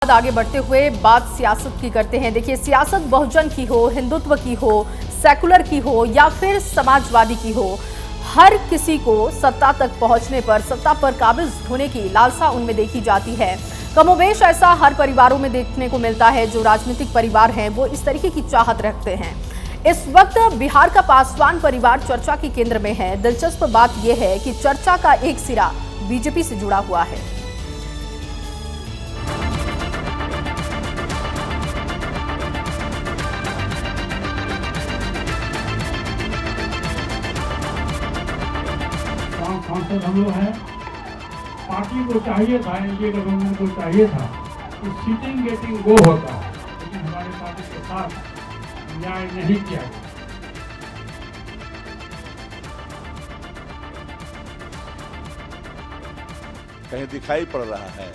आगे बढ़ते हुए बात सियासत की करते हैं। देखिए, सियासत बहुजन की हो, हिंदुत्व की हो, सेकुलर की हो या फिर समाजवादी की हो, हर किसी को सत्ता तक पहुंचने पर, सत्ता पर काबिज होने की लालसा उनमें देखी जाती है। कमोबेश ऐसा हर परिवारों में देखने को मिलता है। जो राजनीतिक परिवार हैं वो इस तरीके की चाहत रखते हैं। इस वक्त बिहार का पासवान परिवार चर्चा के केंद्र में है। दिलचस्प बात यह है कि चर्चा का एक सिरा बीजेपी से जुड़ा हुआ है। सांसद हम लोग हैं। पार्टी को चाहिए था, एनडीए गवर्नमेंट को चाहिए था कि सीटिंग गेटिंग वो होता, लेकिन हमारे पार्टी के साथ न्याय नहीं किया गया। कहीं दिखाई पड़ रहा है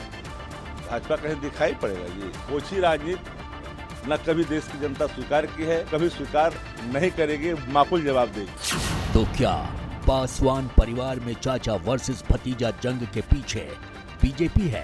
भाजपा, कहीं दिखाई पड़ेगा। ये ओछी राजनीति न कभी देश की जनता स्वीकार की है, कभी स्वीकार नहीं करेगी, माकूल जवाब देगी। तो क्या पासवान परिवार में चाचा वर्सेस भतीजा जंग के पीछे बीजेपी है?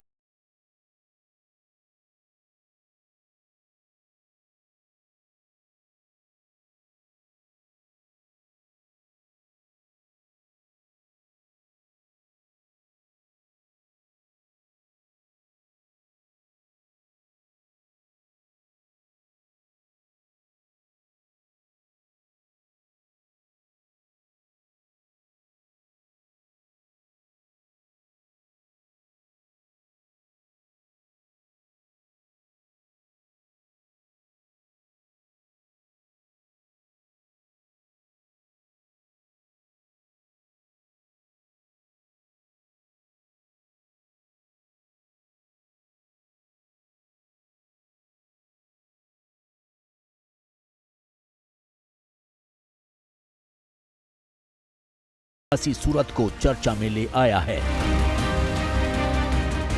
ऐसी सूरत को चर्चा में ले आया है।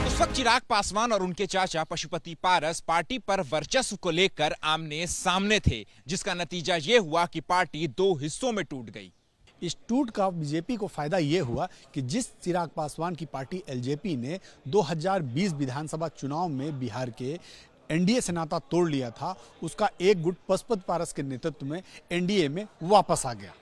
उस वक्त चिराग पासवान और उनके चाचा पशुपति पारस पार्टी पर वर्चस्व को लेकर आमने सामने थे, जिसका नतीजा ये हुआ कि पार्टी दो हिस्सों में टूट गई। इस टूट का बीजेपी को फायदा ये हुआ कि जिस चिराग पासवान की पार्टी एलजेपी ने 2020 विधानसभा चुनाव में बिहार के एनडीए से नाता तोड़ लिया था, उसका एक गुट पशुपति पारस के नेतृत्व में एनडीए में वापस आ गया।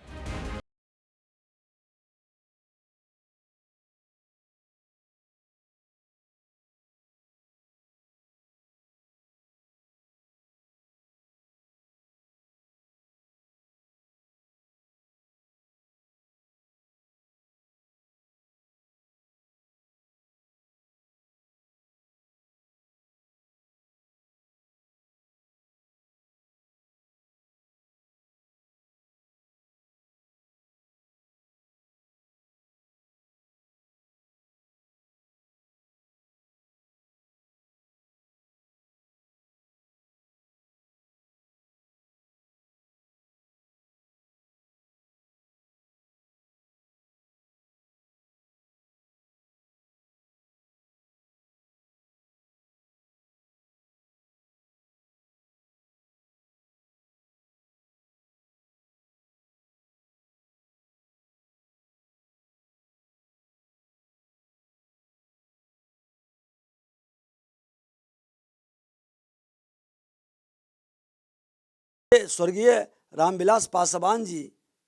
स्वर्गीय रामविलास पासवान जी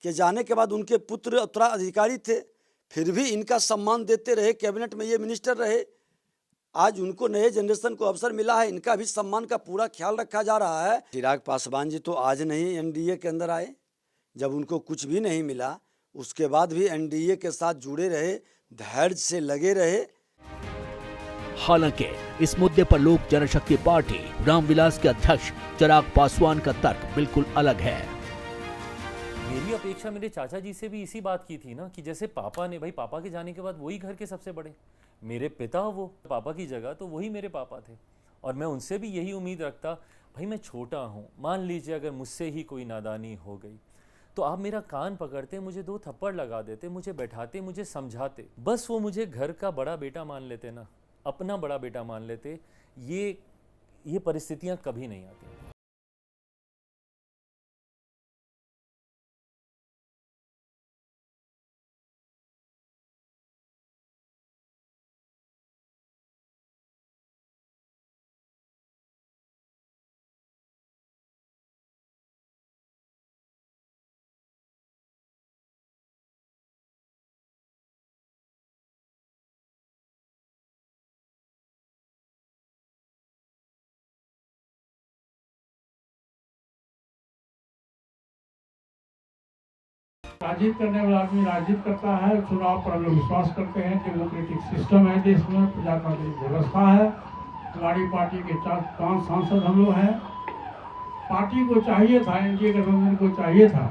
के जाने के बाद उनके पुत्र उत्तराधिकारी थे, फिर भी इनका सम्मान देते रहे, कैबिनेट में ये मिनिस्टर रहे। आज उनको नए जनरेशन को अवसर मिला है, इनका भी सम्मान का पूरा ख्याल रखा जा रहा है। चिराग पासवान जी तो आज नहीं एनडीए के अंदर आए, जब उनको कुछ भी नहीं मिला उसके बाद भी एनडीए के साथ जुड़े रहे, धैर्य से लगे रहे। हालांकि इस मुद्दे पर लोक जनशक्ति पार्टी रामविलास के अध्यक्ष चिराग पासवान का तर्क बिल्कुल अलग है। मेरी अपेक्षा मेरे चाचा जी से भी इसी बात की थी ना, कि जैसे पापा ने, भाई पापा के जाने के बाद वही घर के सबसे बड़े, मेरे पिता वो पापा की जगह तो वही मेरे पापा थे, और मैं उनसे भी यही उम्मीद रखता। भाई मैं छोटा हूँ, मान लीजिए अगर मुझसे ही कोई नादानी हो गई तो आप मेरा कान पकड़ते, मुझे दो थप्पड़ लगा देते, मुझे बैठाते, मुझे समझाते, बस वो मुझे घर का बड़ा बेटा मान लेते ना, अपना बड़ा बेटा मान लेते। ये परिस्थितियां कभी नहीं आती। राजनीति करने वाला आदमी राजनीति करता है, चुनाव पर हम लोग विश्वास करते हैं। डेमोक्रेटिक सिस्टम है देश में, प्रजातांत्रिक व्यवस्था है। हमारी पार्टी के 4-5 सांसद हम लोग हैं। पार्टी को चाहिए था, एनडीए गठबंधन को चाहिए था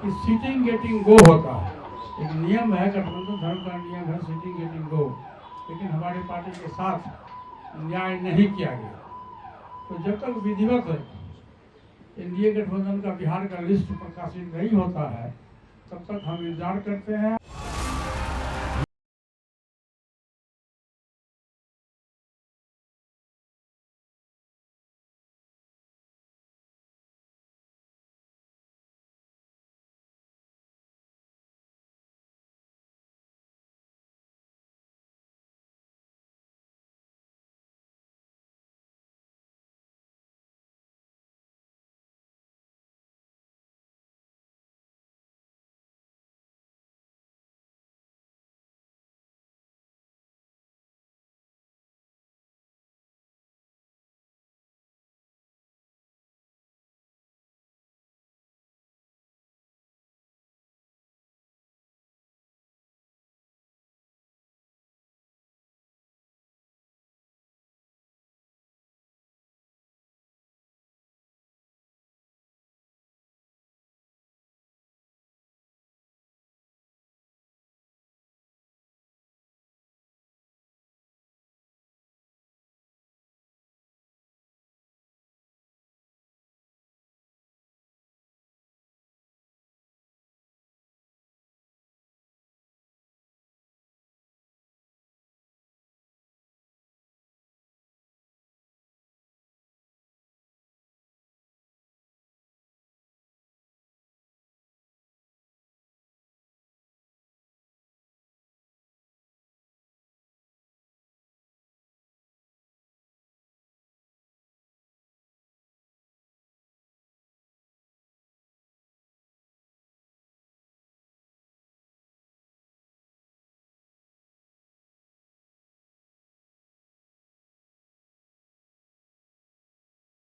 कि सीटिंग गेटिंग गो होता है। एक नियम है, गठबंधन धर्म का नियम है, सीटिंग गेटिंग गो। लेकिन हमारी पार्टी के साथ न्याय नहीं किया गया। तो जब तक विधिवत एनडीए गठबंधन का बिहार का लिस्ट प्रकाशित नहीं होता है, तब तक हम इंतजार करते हैं।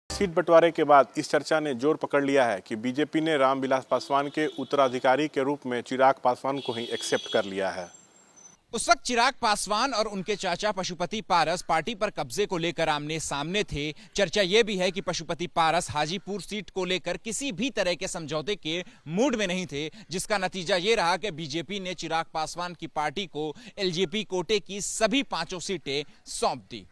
सीट बंटवारे के बाद इस चर्चा ने जोर पकड़ लिया है कि बीजेपी ने रामविलास पासवान के उत्तराधिकारी के रूप में चिराग पासवान को ही एक्सेप्ट कर लिया है। उस वक्त चिराग पासवान और उनके चाचा पशुपति पारस पार्टी पर कब्जे को लेकर आमने सामने थे। चर्चा यह भी है कि पशुपति पारस हाजीपुर सीट को लेकर किसी भी तरह के समझौते के मूड में नहीं थे, जिसका नतीजा ये रहा कि बीजेपी ने चिराग पासवान की पार्टी को एलजेपी कोटे की सभी 5 सीटें सौंप दी।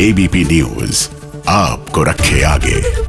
एबीपी न्यूज आपको रखे आगे।